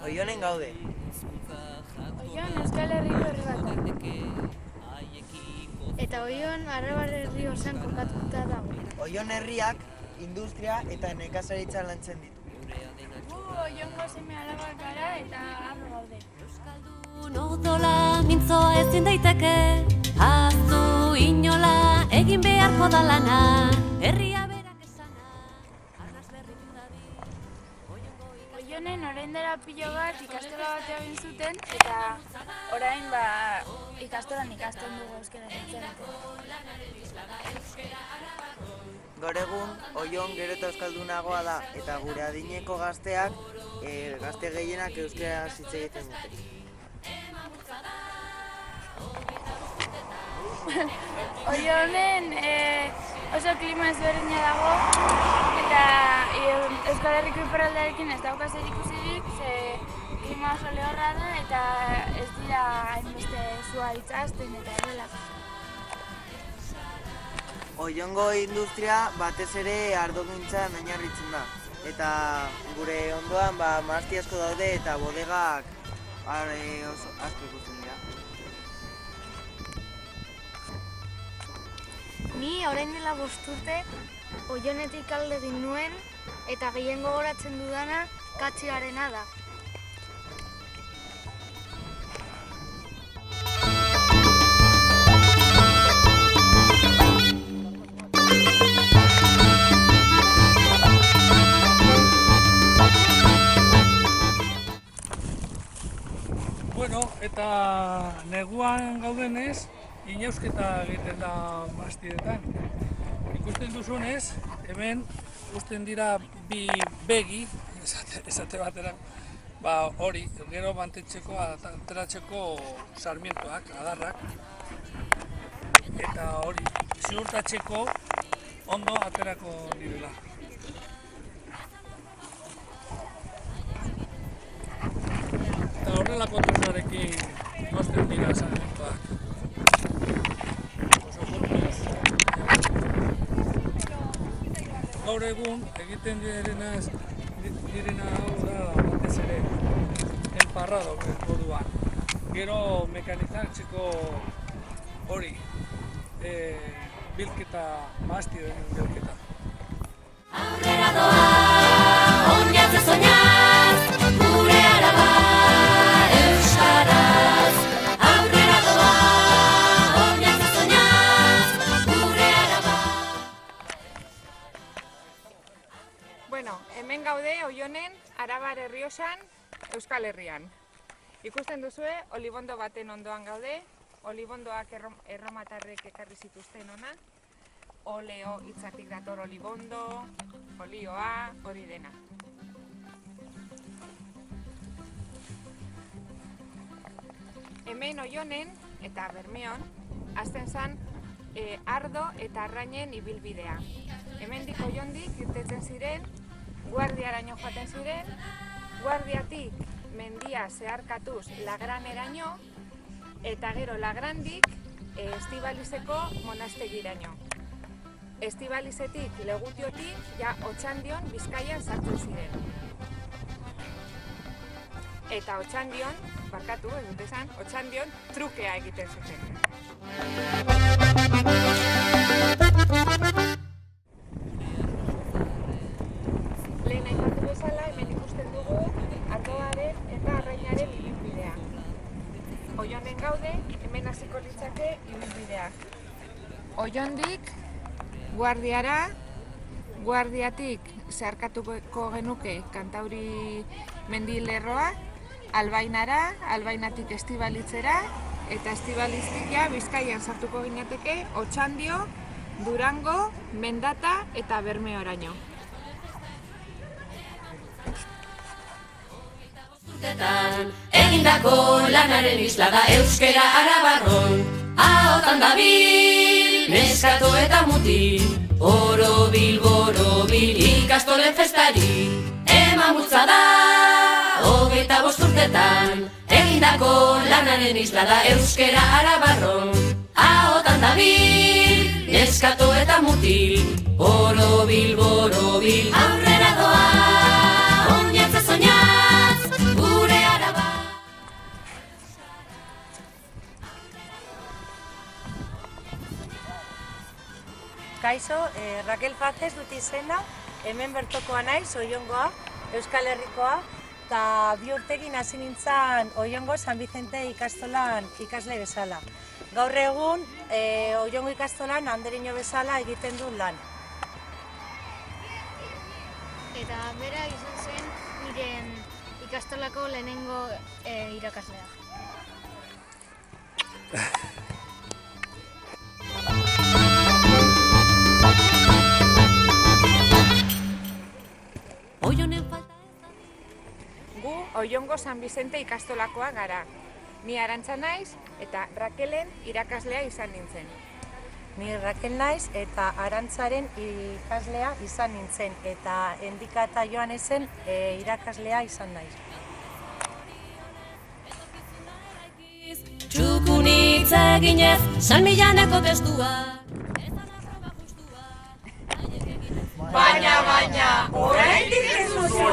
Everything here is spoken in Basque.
Oionen gaude. Oion Euskal Herriko herri bat da. Eta Oion Arabar Errioxan kokatuta dago. Oion herriak industria eta nekazaritza lantzen ditu. Gu Oiongo seme alabak gara eta harro gaude. Euskaldun odola mintzoa ezin daiteke, ahaztu inola egin beharko da lana, herria berak esana, arnaz berritu dabil. Oionen orain dela pilo bat ikastola bat egin zuten eta orain ikastolan ikasten dugu euskara nintzen. Gaur egun, Oion gero eta euskaldunagoa da eta gure adineko gazteak, gazte gehienak euskaraz hitz egiten dute. Oionen oso klima ezberdina dago eta Euskal Herriko iparraldearekin ez dauka zerikusirik, ze klima oso lehorra da eta ez dira hainbeste sua itzazten eta horrela. Oiongo industria batez ere ardogintzan oinarritzen da. Eta gure ondoan mahasti asko daude eta bodegak oso asko ikusten dira. Ni orain dela 5 urte Oionetik alde egin nuen eta gehien gogoratzen dudana Katxigarena da. Bueno, eta neguan gaudenez, inausketa egiten da mastietan. Ikusten duzunez, hemen uzten dira bi begi, esate batera, hori, gero mantentzeko, ateratzeko sarmientoak, adarrak. Eta hori, ziurtatzeko ondo aterako direla. Eta horrelako trenarekin mozten dira sarmientoak. Gaur egun egiten direna hau da batez ere enparrado moduan. Gero mekanizatzeko hori bilketa, mahastien bilketa. Aurrera doa, oinaz ez oinaz, gure Araba euskaraz. Aurrera doa, oinaz ez oinaz, gure Araba. Bueno, hemen gaude Oionen Arabar Errioxan, Euskal Herrian. Ikusten duzue, olibondo baten ondoan gaude. Olibondoak erromatarrek ekarri zituzten ona. Oleo hitzatik dator olibondo, olioa, hori dena. Hemen Oionen eta Bermeon hasten zen ardo eta arrainen ibilbidea. Hemendik Oiondik irtetzen ziren, Guardiaraino joaten ziren, Guardiatik mendia zeharkatuz Lagraneraino, eta gero Lagrandik Estibalizeko monastegiraino. Estibalizetik Legutiotik ja Otxandion Bizkaian sartzen ziren. Eta Otxandion, barkatu, ez dut esan, Otxandion trukea egiten zuten. Lehen aipatu bezala, hemen ikusten dugu ardoaren eta arrainaren ibilbidea. Oionen gaude, hemen hasiko litzake ibilbideak. Oiondik Guardiara, Guardiatik zeharkatuko genuke Kantauri mendilerroa, Albainara, Albainatik Estibalitzera, eta Estibaliztik ja Bizkaian sartuko ginateke Otxandio, Durango, Mendata eta Bermeoraino. Egindako lanaren isla da euskera Arabarron, ahotan dabil, neskato eta mutil, borobil, ikastolen festari, eman bultzada, 25 urtetan. Egindako lanaren isla da euskera Arabarron, ahotan dabil, neskato eta mutil, borobil, aurrera doa, oinatza soñatz, gure Araba. Kaixo, Raquel Faces dut izena, hemen bertokoa naiz, Oiongoa, Euskal Herrikoa, eta 2 urtekin hasi nintzen Oiongo San Vicente ikastolan ikasle bezala. Gaur egun, Oiongo ikastolan Andereño bezala egiten du lan. Eta bera izan zen nire ikastolako lehenengo irakaslea. Gu Oiongo San Vicente ikastolakoa gara. Ni Arantza naiz eta Raquelen irakaslea izan nintzen. Ni Raquel naiz eta Arantzaren ikaslea izan nintzen, eta Endika eta Joanesen irakaslea izan naiz. Txukunitz eginez, salmilaneko testua. Baina, oraindik ez duzu